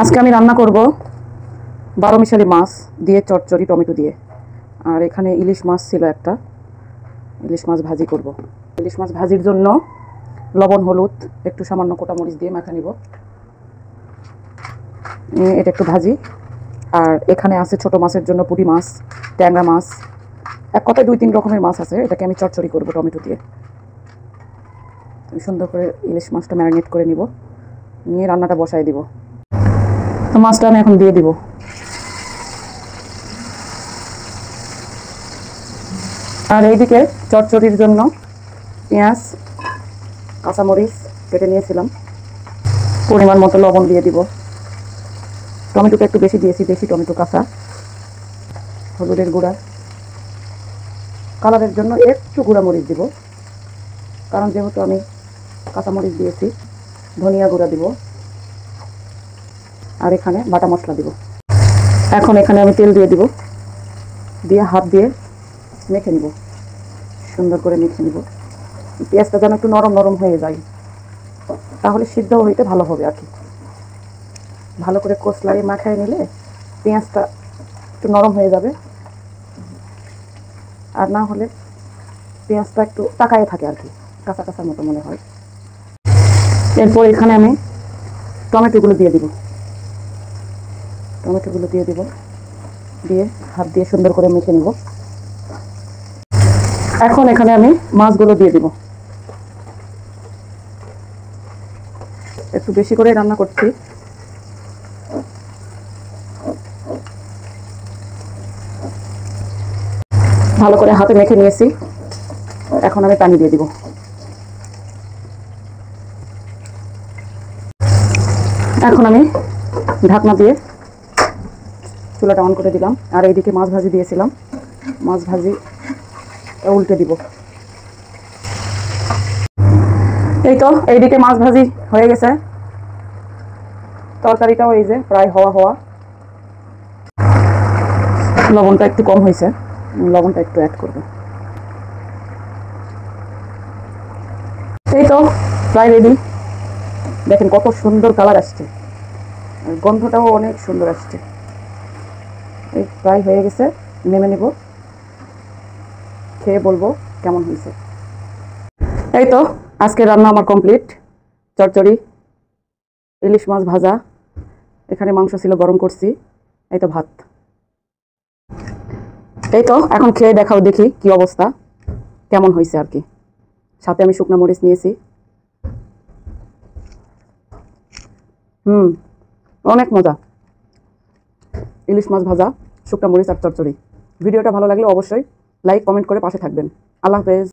আজকে আমি রান্না করব 12 মিশালি মাছ দিয়ে চচ্চড়ি টমেটো দিয়ে। আর এখানে ইলিশ মাছ ছিল একটা, ইলিশ মাছ ভাজি করব। ইলিশ মাছ ভাজির জন্য লবণ হলুদ একটু সামান্য কোটা মরিচ দিয়ে মাখা নিব। এটা একটু ভাজি। আর এখানে আছে ছোট মাছের জন্য পুঁটি মাছ, ট্যাংরা মাছ, এক কথায় 2-3 রকমের মাছ আছে। এটাকে আমি চচ্চড়ি করব টমেটো দিয়ে। সুন্দর করে ইলিশ মাছটা ম্যারিনেট করে নিব, নিয়ে রান্নাটা বসায় দিব। তো মাছটা আমি এখন দিয়ে দিব। আর এইদিকে চচ্চড়ির জন্য পেঁয়াজ কাঁচামরিচ কেটে নিয়েছিলাম, পরিমাণ মতো লবণ দিয়ে দিব। টমেটোটা একটু বেশি দিয়েছি, বেশি টমেটো কাঁচা। হলুদের গুঁড়া, কালারের জন্য একটু গুঁড়া মরিচ দিব, কারণ যেহেতু আমি কাঁচামরিচ দিয়েছি। ধনিয়া গুঁড়া দিব, আর এখানে বাটা মশলা দিব। এখন এখানে আমি তেল দিয়ে দিব, দিয়ে হাত দিয়ে মেখে নিব, সুন্দর করে মেখে নিব। পেঁয়াজটা যেন একটু নরম নরম হয়ে যায়, তাহলে সিদ্ধ হইতে ভালো হবে আর কি। ভালো করে কষলায় মাখায় নিলে পেঁয়াজটা একটু নরম হয়ে যাবে, আর না হলে পেঁয়াজটা একটু তাকায় থাকে আর কি, কাঁচা কাঁচার মতো মনে হয়। এরপর এখানে আমি টমেটোগুলো দিয়ে দিব, দিয়ে হাত দিয়ে সুন্দর করে মেখে নিব। এখন এখানে আমি মাছগুলো দিয়ে দিব। একটু বেশি করে রান্না করছি। ভালো করে হাতে মেখে নিয়েছি, এখন আমি পানি দিয়ে দিব। এখন আমি ঢাকনা দিয়ে চুলাটা অন করে দিলাম। আর এইদিকে মাছ ভাজি দিয়েছিলাম, মাছ ভাজি উল্টে দিব। এই তো এইদিকে মাছ ভাজি হয়ে গেছে, তরকারিটাও এই যে প্রায় হওয়া। লবণটা একটু কম হয়েছে, লবণটা একটু অ্যাড করব। এই তো প্রায় রেডি। দেখেন কত সুন্দর কালার আসছে, আর গন্ধটাও অনেক সুন্দর আসছে। এই প্রায় হয়ে গেছে, নেমে নেব, খেয়ে বলবো কেমন হয়েছে। এই তো আজকে রান্না আমার কমপ্লিট। চচ্চড়ি, ইলিশ মাছ ভাজা, এখানে মাংস ছিল গরম করছি, এই তো ভাত। এই তো এখন খেয়ে দেখাও, দেখি কি অবস্থা, কেমন হয়েছে আর কি। সাথে আমি শুকনো মরিচ নিয়েছি। অনেক মজা। ইলিশ মাছ ভাজা, শুকনো মরিচ আর চচ্চড়ি। ভিডিওটা ভালো লাগলে অবশ্যই লাইক কমেন্ট করে পাশে থাকবেন। আল্লাহ হাফেজ।